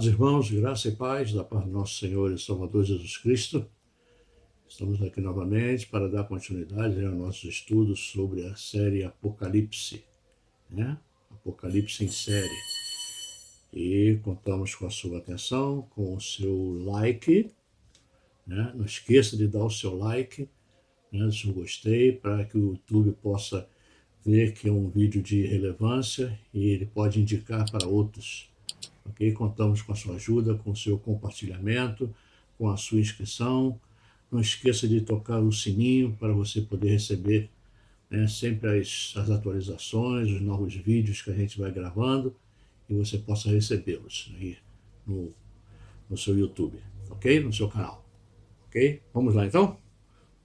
Irmãos, graça e paz da parte do nosso Senhor e Salvador Jesus Cristo. Estamos aqui novamente para dar continuidade aos nossos estudos sobre a série Apocalipse, né? Apocalipse em série. E contamos com a sua atenção, com o seu like, né? Não esqueça de dar o seu like, né? O seu gostei, para que o YouTube possa ver que é um vídeo de relevância e ele pode indicar para outros. Ok? Contamos com a sua ajuda, com o seu compartilhamento, com a sua inscrição. Não esqueça de tocar o sininho para você poder receber, né, sempre as atualizações, os novos vídeos que a gente vai gravando e você possa recebê-los aí no seu YouTube, ok? No seu canal, ok? Vamos lá então?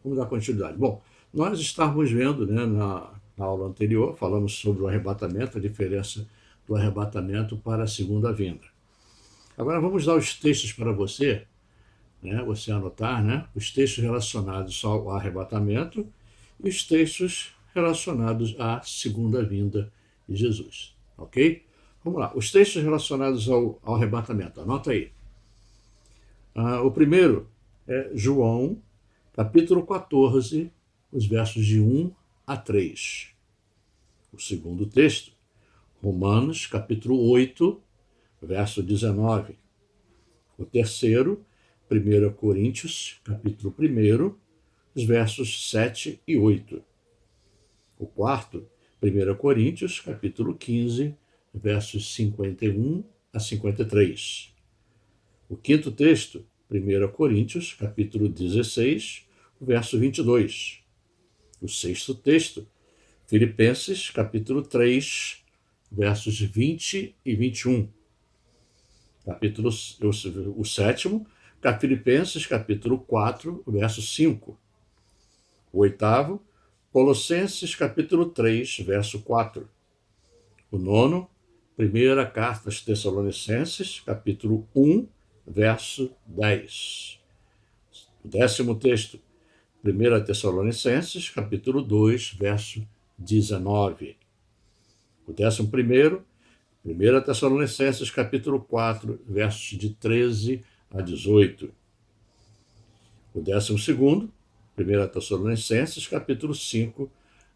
Vamos dar continuidade. Bom, nós estávamos vendo, né, na aula anterior, falamos sobre o arrebatamento, a diferença do arrebatamento para a segunda vinda. Agora vamos dar os textos para você, né, você anotar, né, os textos relacionados ao arrebatamento e os textos relacionados à segunda vinda de Jesus, ok? Vamos lá, os textos relacionados ao arrebatamento, anota aí. O primeiro é João, capítulo 14, os versos de 1 a 3. O segundo texto, Romanos, capítulo 8, verso 19. O terceiro, 1 Coríntios, capítulo 1, os versos 7 e 8. O quarto, 1 Coríntios, capítulo 15, versos 51 a 53. O quinto texto, 1 Coríntios, capítulo 16, verso 22. O sexto texto, Filipenses, capítulo 3, versos 20 e 21. O sétimo, Filipenses, capítulo 4, verso 5. O oitavo, Colossenses, capítulo 3, verso 4. O nono, primeira carta aos Tessalonicenses, capítulo 1, verso 10. O décimo texto, 1 Tessalonicenses, capítulo 2, verso 19. O 11º, 1 Tessalonicenses, capítulo 4, versos de 13 a 18. O 12º, 1 Tessalonicenses, capítulo 5,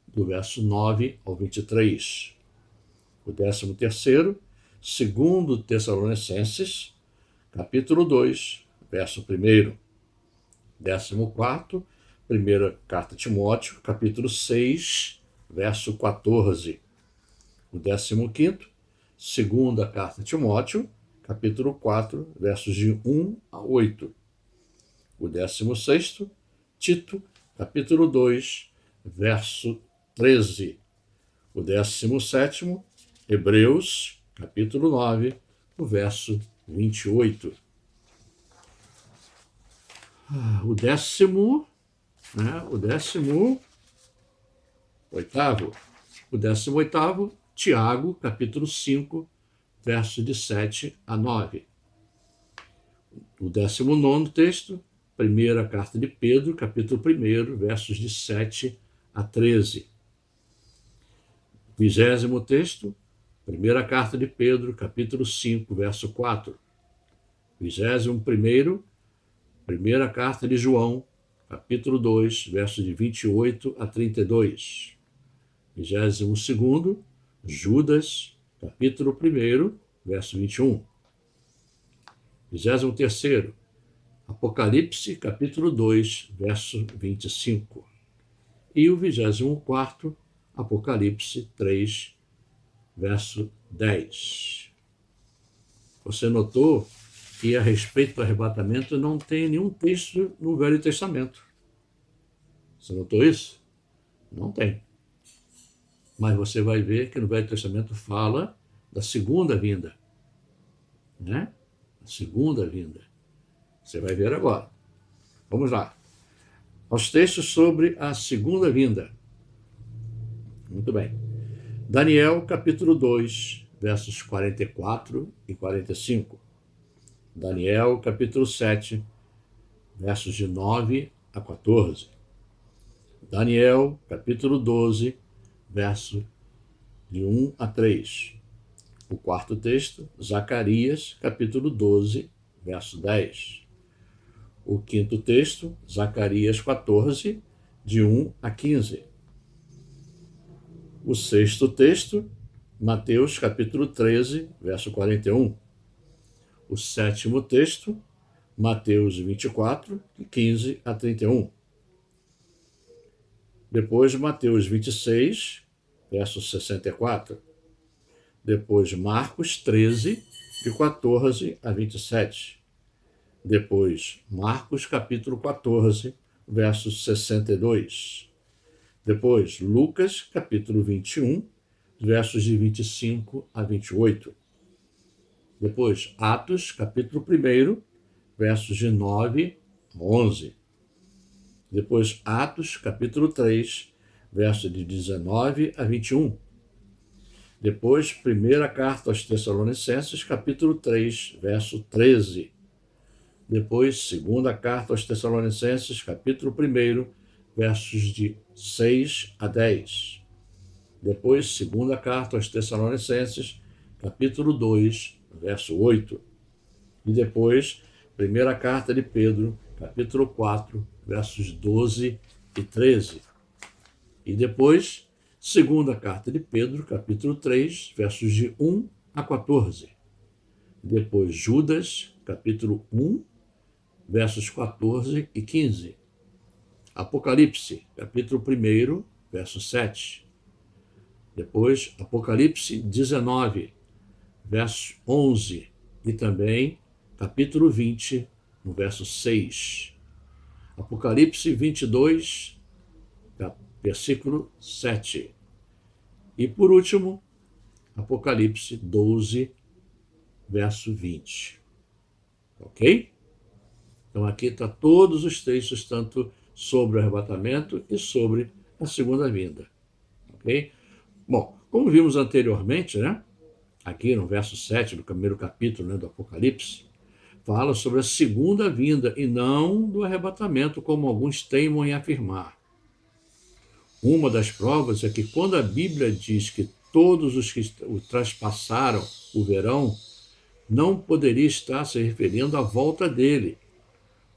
do verso 9 ao 23. O 13º, 2 Tessalonicenses, capítulo 2, verso 1. 14º, primeira carta a Timóteo, capítulo 6, verso 14. O 15º, segunda carta a Timóteo, capítulo 4, versos de 1 a 8. O 16º, Tito, capítulo 2, verso 13. O 17º, Hebreus, capítulo 9, o verso 28. O 18º, Tiago, capítulo 5, verso de 7 a 9. O 19º texto, primeira carta de Pedro, capítulo 1, versos de 7 a 13. 20º texto, primeira carta de Pedro, capítulo 5, verso 4. 21º, primeira carta de João, capítulo 2, versos de 28 a 32. 22º, Judas, capítulo 1, verso 21. 23º, Apocalipse, capítulo 2, verso 25. E o 24º, Apocalipse 3, verso 10. Você notou que a respeito do arrebatamento não tem nenhum texto no Velho Testamento. Você notou isso? Não tem. Mas você vai ver que no Velho Testamento fala da segunda vinda, né? A segunda vinda. Você vai ver agora. Vamos lá. Aos textos sobre a segunda vinda. Muito bem. Daniel, capítulo 2, versos 44 e 45. Daniel, capítulo 7, versos de 9 a 14. Daniel, capítulo 12, verso de 1 a 3. O quarto texto, Zacarias, capítulo 12, verso 10. O quinto texto, Zacarias 14, de 1 a 15. O sexto texto, Mateus capítulo 13, verso 41. O sétimo texto, Mateus 24, de 15 a 31. Depois, Mateus 26, verso 64. Depois, Marcos 13, de 14 a 27. Depois, Marcos capítulo 14, verso 62. Depois, Lucas capítulo 21, versos de 25 a 28. Depois, Atos capítulo 1, versos de 9 a 11. Depois, Atos capítulo 3, versos de 19 a 21. Depois, primeira carta aos Tessalonicenses, capítulo 3, verso 13. Depois, segunda carta aos Tessalonicenses, capítulo 1, versos de 6 a 10. Depois, segunda carta aos Tessalonicenses, capítulo 2, verso 8. E depois, primeira carta de Pedro, capítulo 4, versos 12 e 13. E depois, segunda carta de Pedro, capítulo 3, versos de 1 a 14. Depois, Judas, capítulo 1, versos 14 e 15. Apocalipse, capítulo 1, verso 7. Depois, Apocalipse 19, verso 11. E também, capítulo 20, no verso 6. Apocalipse 22, versículo 7. E, por último, Apocalipse 12, verso 20. Ok? Então, aqui está todos os textos, tanto sobre o arrebatamento e sobre a segunda vinda. Ok? Bom, como vimos anteriormente, né? Aqui no verso 7 do primeiro capítulo, né, do Apocalipse, fala sobre a segunda vinda e não do arrebatamento, como alguns teimam em afirmar. Uma das provas é que quando a Bíblia diz que todos os que o traspassaram o verão, não poderia estar se referindo à volta dele,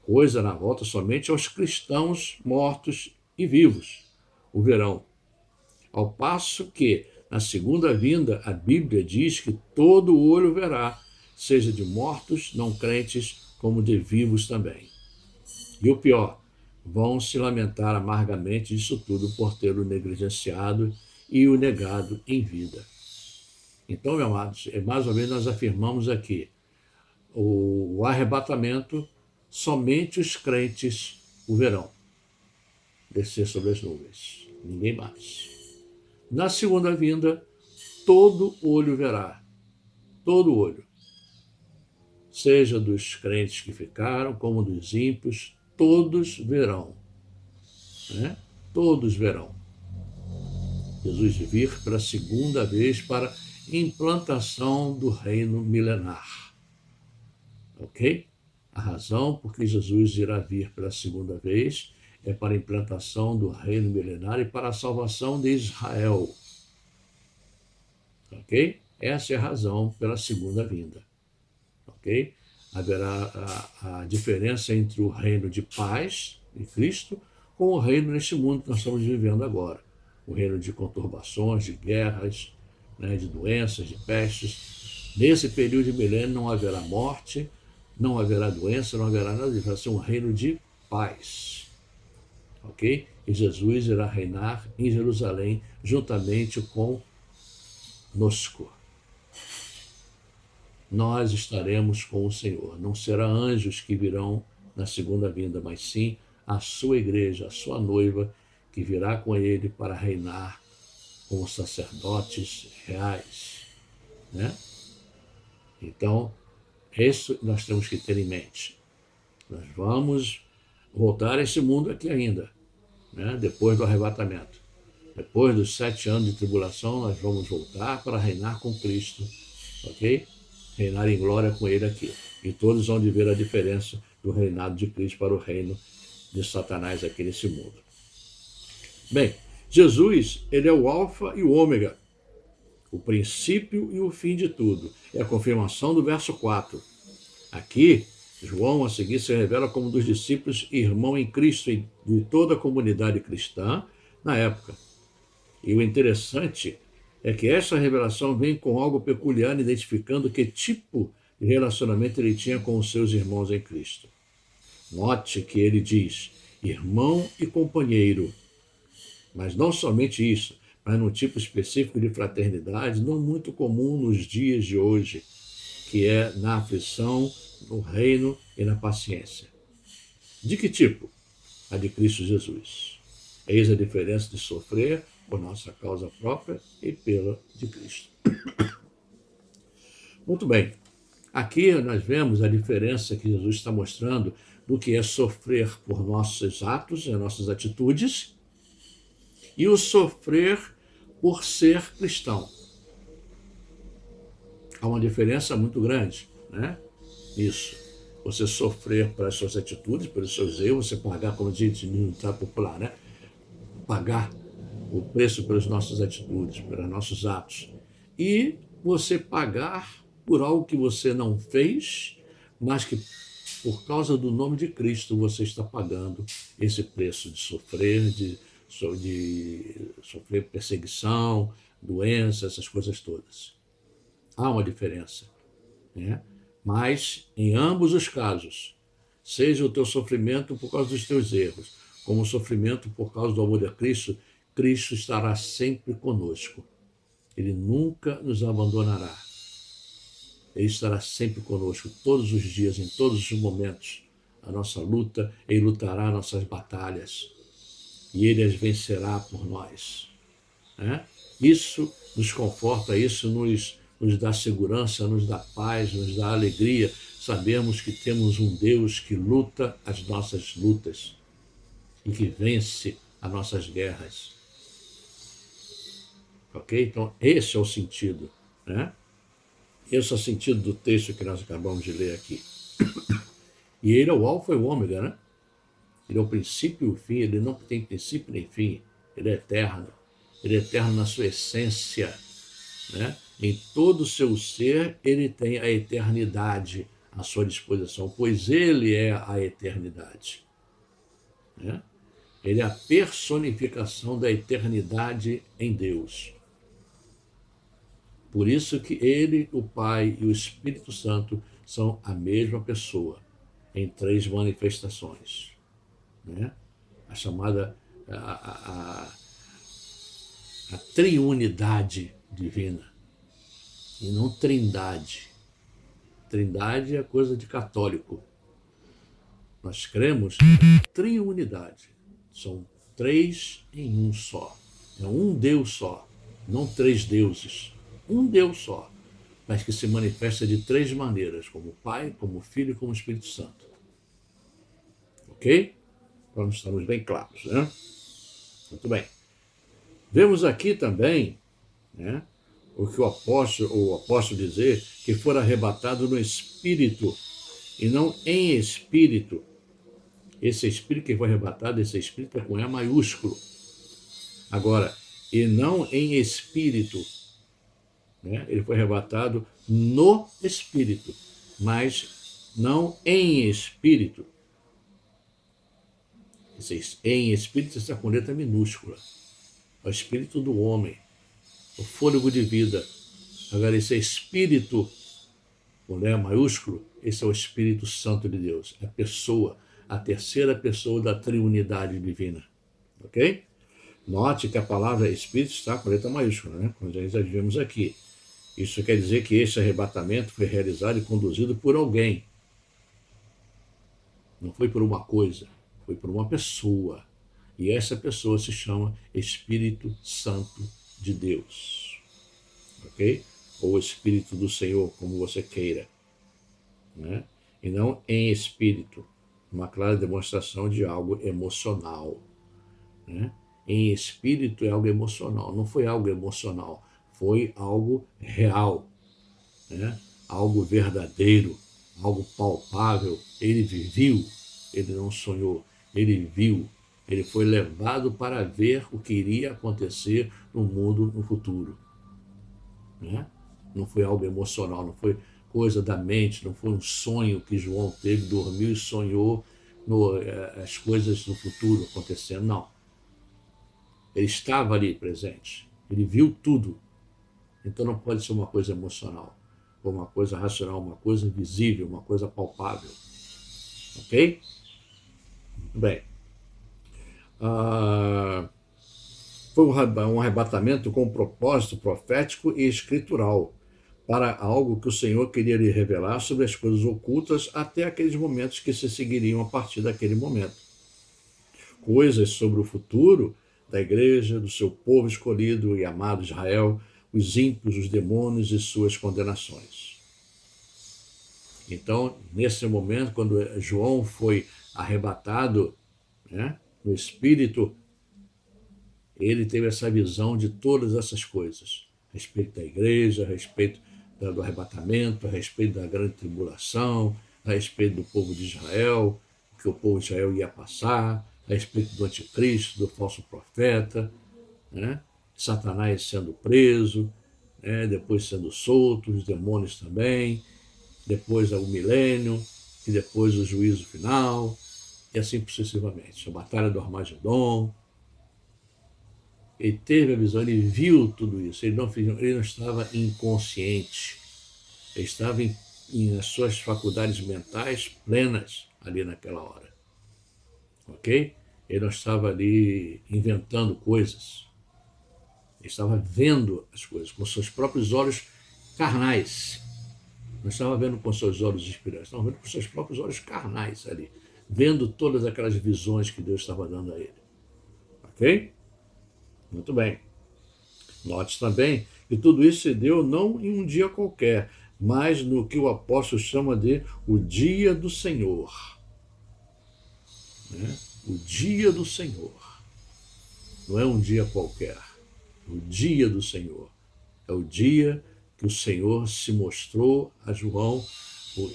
coisa na volta somente aos cristãos mortos e vivos, o verão. Ao passo que, na segunda vinda, a Bíblia diz que todo olho verá, seja de mortos, não crentes, como de vivos também. E o pior, vão se lamentar amargamente disso tudo por tê-lo negligenciado e o negado em vida. Então, meus amados, mais ou menos nós afirmamos aqui, o arrebatamento, somente os crentes o verão, descer sobre as nuvens, ninguém mais. Na segunda vinda, todo olho verá, todo olho, seja dos crentes que ficaram, como dos ímpios, todos verão, né? Todos verão. Jesus vir pela segunda vez para implantação do reino milenar. Ok? A razão por que Jesus irá vir pela segunda vez é para a implantação do reino milenar e para a salvação de Israel. Ok? Essa é a razão pela segunda vinda. Ok? Haverá a diferença entre o reino de paz de Cristo com o reino neste mundo que nós estamos vivendo agora. O reino de conturbações, de guerras, né, de doenças, de pestes. Nesse período de milênio não haverá morte, não haverá doença, não haverá nada disso. Vai ser um reino de paz. Ok? E Jesus irá reinar em Jerusalém juntamente conosco. Nós estaremos com o Senhor. Não será anjos que virão na segunda vinda, mas sim a sua igreja, a sua noiva, que virá com ele para reinar como sacerdotes reais. Né? Então, isso nós temos que ter em mente. Nós vamos voltar a esse mundo aqui ainda, né? Depois do arrebatamento. Depois dos 7 anos de tribulação, nós vamos voltar para reinar com Cristo, ok? Reinar em glória com ele aqui. E todos vão ver a diferença do reinado de Cristo para o reino de Satanás aqui nesse mundo. Bem, Jesus, ele é o alfa e o ômega, o princípio e o fim de tudo. É a confirmação do verso 4. Aqui, João, a seguir, se revela como um dos discípulos, irmão em Cristo e de toda a comunidade cristã na época. E o interessante é que essa revelação vem com algo peculiar, identificando que tipo de relacionamento ele tinha com os seus irmãos em Cristo. Note que ele diz irmão e companheiro, mas não somente isso, mas num tipo específico de fraternidade, não muito comum nos dias de hoje, que é na aflição, no reino e na paciência. De que tipo? A de Cristo Jesus. Eis a diferença de sofrer por nossa causa própria e pela de Cristo. Muito bem. Aqui nós vemos a diferença que Jesus está mostrando do que é sofrer por nossos atos e nossas atitudes e o sofrer por ser cristão. Há uma diferença muito grande, né? Isso. Você sofrer pelas suas atitudes, pelos seus erros, você pagar, como diz no ditado popular, né? Pagar o preço pelas nossas atitudes, pelos nossos atos. E você pagar por algo que você não fez, mas que por causa do nome de Cristo você está pagando esse preço de sofrer, de sofrer perseguição, doença, essas coisas todas. Há uma diferença, né? Mas, em ambos os casos, seja o teu sofrimento por causa dos teus erros, como o sofrimento por causa do amor de Cristo, Cristo estará sempre conosco. Ele nunca nos abandonará. Ele estará sempre conosco, todos os dias, em todos os momentos. A nossa luta, Ele lutará nossas batalhas. E Ele as vencerá por nós, né? Isso nos conforta, isso nos dá segurança, nos dá paz, nos dá alegria. Sabemos que temos um Deus que luta as nossas lutas e que vence as nossas guerras. Ok? Então, esse é o sentido, né? Esse é o sentido do texto que nós acabamos de ler aqui. E ele é o alfa e o ômega, né? Ele é o princípio e o fim, ele não tem princípio nem fim, ele é eterno. Ele é eterno na sua essência, né? Em todo o seu ser, ele tem a eternidade à sua disposição, pois ele é a eternidade, né? Ele é a personificação da eternidade em Deus. Por isso que ele, o Pai e o Espírito Santo são a mesma pessoa, em 3 manifestações, né? A chamada a triunidade divina, e não trindade. Trindade é coisa de católico. Nós cremos em triunidade. São 3 em um só. É um Deus só, não 3 deuses. Um Deus só, mas que se manifesta de 3 maneiras, como Pai, como Filho e como Espírito Santo. Ok? Então estamos bem claros, né? Muito bem. Vemos aqui também, né, o que o apóstolo dizer, que for arrebatado no Espírito, e não em Espírito. Esse Espírito que foi arrebatado, esse Espírito é com E maiúsculo. Agora, e não em Espírito, né? Ele foi arrebatado no Espírito, mas não em Espírito. Esse em Espírito está com letra minúscula. É o Espírito do homem, o fôlego de vida. Agora, esse Espírito, com Lé maiúsculo, esse é o Espírito Santo de Deus. É a pessoa, a terceira pessoa da triunidade divina. Ok? Note que a palavra Espírito está com letra maiúscula, né? Como já vimos aqui. Isso quer dizer que esse arrebatamento foi realizado e conduzido por alguém. Não foi por uma coisa, foi por uma pessoa. E essa pessoa se chama Espírito Santo de Deus. Ok? Ou Espírito do Senhor, como você queira, né? E não em espírito. Uma clara demonstração de algo emocional, né? Em espírito é algo emocional. Não foi algo emocional, foi algo real, né? Algo verdadeiro, algo palpável. Ele viu, ele não sonhou, ele viu. Ele foi levado para ver o que iria acontecer no mundo no futuro. né? Não foi algo emocional, não foi coisa da mente, não foi um sonho que João teve, dormiu e sonhou as coisas do futuro acontecendo, não. Ele estava ali presente, ele viu tudo. Então não pode ser uma coisa emocional, ou uma coisa racional, uma coisa visível, uma coisa palpável. Ok? Bem, foi um arrebatamento com um propósito profético e escritural para algo que o Senhor queria lhe revelar sobre as coisas ocultas até aqueles momentos que se seguiriam a partir daquele momento. Coisas sobre o futuro da igreja, do seu povo escolhido e amado Israel, os ímpios, os demônios e suas condenações. Então, nesse momento, quando João foi arrebatado, né, no Espírito, ele teve essa visão de todas essas coisas, a respeito da igreja, a respeito do arrebatamento, a respeito da grande tribulação, a respeito do povo de Israel, o que o povo de Israel ia passar, a respeito do anticristo, do falso profeta, né? Satanás sendo preso, né? Depois sendo solto, os demônios também, depois o milênio, e depois o juízo final, e assim sucessivamente. A batalha do Armagedon. Ele teve a visão, ele viu tudo isso, ele não estava inconsciente, ele estava nas suas faculdades mentais plenas ali naquela hora, ok? Ele não estava ali inventando coisas, ele estava vendo as coisas com seus próprios olhos carnais, não estava vendo com seus olhos espirituais, estava vendo com seus próprios olhos carnais ali, vendo todas aquelas visões que Deus estava dando a ele, ok? Muito bem. Note também que tudo isso se deu não em um dia qualquer, mas no que o apóstolo chama de o dia do Senhor. Né? O dia do Senhor. Não é um dia qualquer. O dia do Senhor. É o dia que o Senhor se mostrou a João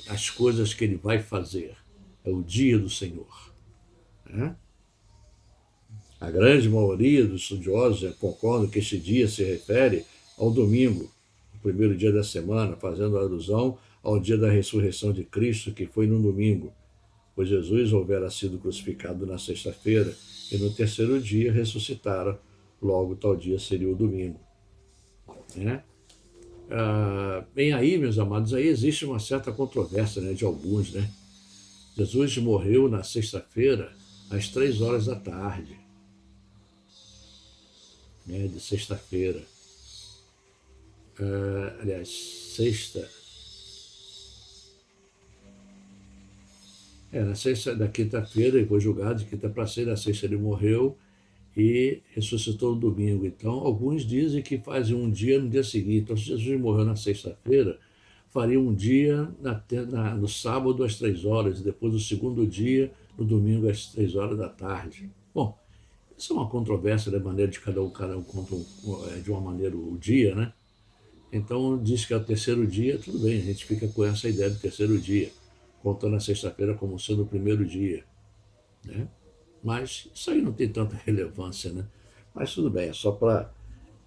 as coisas que ele vai fazer. É o dia do Senhor. Né? A grande maioria dos estudiosos concordam que este dia se refere ao domingo, o primeiro dia da semana, fazendo alusão ao dia da ressurreição de Cristo, que foi no domingo, pois Jesus houvera sido crucificado na sexta-feira e no terceiro dia ressuscitara, logo tal dia seria o domingo. Né? Bem aí, meus amados, aí existe uma certa controvérsia, né, de alguns, né? Jesus morreu na sexta-feira às 3 horas da tarde. Né, de sexta-feira. Aliás, sexta. Na sexta da quinta-feira ele foi julgado, de quinta para sexta, na sexta ele morreu e ressuscitou no domingo. Então, alguns dizem que fazem um dia no dia seguinte. Então, se Jesus morreu na sexta-feira, faria um dia no sábado às 3 horas, e depois o segundo dia no domingo às 3 horas da tarde. Bom, isso é uma controvérsia da maneira de cada um conta de uma maneira o dia, né? Então diz que é o terceiro dia, tudo bem, a gente fica com essa ideia do terceiro dia, contando a sexta-feira como sendo o primeiro dia, né? Mas isso aí não tem tanta relevância, né? Mas tudo bem, é só para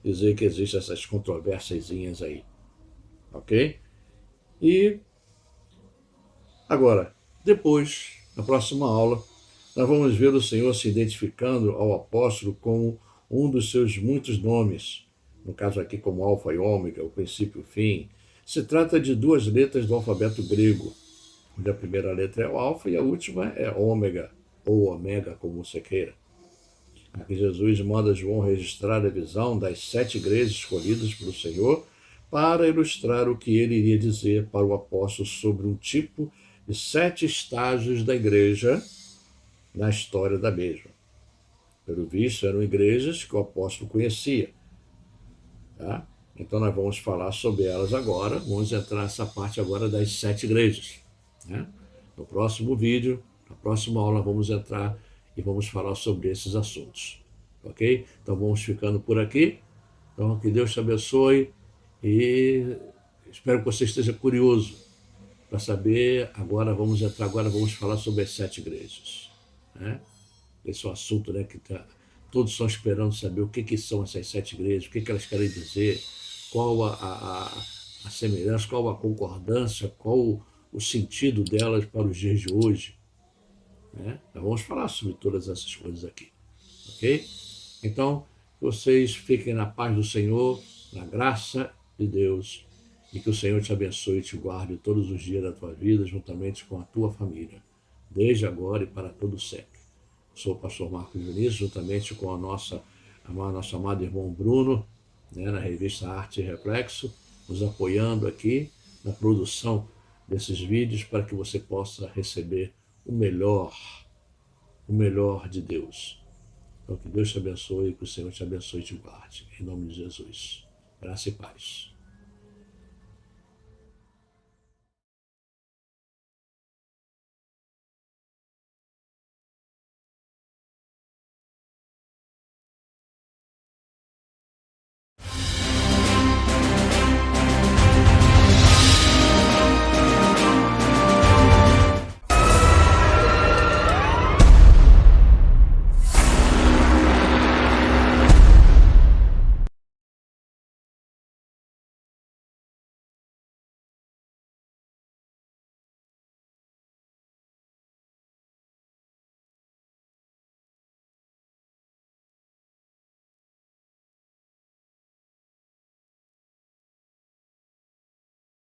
dizer que existem essas controvérsiazinhas aí, ok? E agora, depois, na próxima aula, nós vamos ver o Senhor se identificando ao apóstolo como um dos seus muitos nomes, no caso aqui como Alfa e Ômega, o princípio e o fim. Se trata de 2 letras do alfabeto grego, onde a primeira letra é o Alfa e a última é Ômega, ou Omega, como você queira. Aqui Jesus manda João registrar a visão das 7 igrejas escolhidas pelo Senhor para ilustrar o que ele iria dizer para o apóstolo sobre um tipo de 7 estágios da igreja na história da mesma. Pelo visto, eram igrejas que o apóstolo conhecia. Tá? Então, nós vamos falar sobre elas agora. Vamos entrar nessa parte agora das 7 igrejas. Né? No próximo vídeo, na próxima aula, vamos entrar e vamos falar sobre esses assuntos. Ok? Então, vamos ficando por aqui. Então, que Deus te abençoe e espero que você esteja curioso para saber. Agora vamos falar sobre as 7 igrejas. Né? Esse é um assunto, né, que todos estão esperando saber o que são essas 7 igrejas, o que elas querem dizer, qual a semelhança, qual a concordância, qual o sentido delas para os dias de hoje. Né? Então vamos falar sobre todas essas coisas aqui, ok? Então, vocês fiquem na paz do Senhor, na graça de Deus, e que o Senhor te abençoe e te guarde todos os dias da tua vida, juntamente com a tua família, desde agora e para todo sempre. Sou o pastor Marcos Vinícius, juntamente com nosso amado irmão Bruno, né, na revista Arte e Reflexo, nos apoiando aqui na produção desses vídeos para que você possa receber o melhor de Deus. Então, que Deus te abençoe, que o Senhor te abençoe e te guarde. Em nome de Jesus. Graça e paz.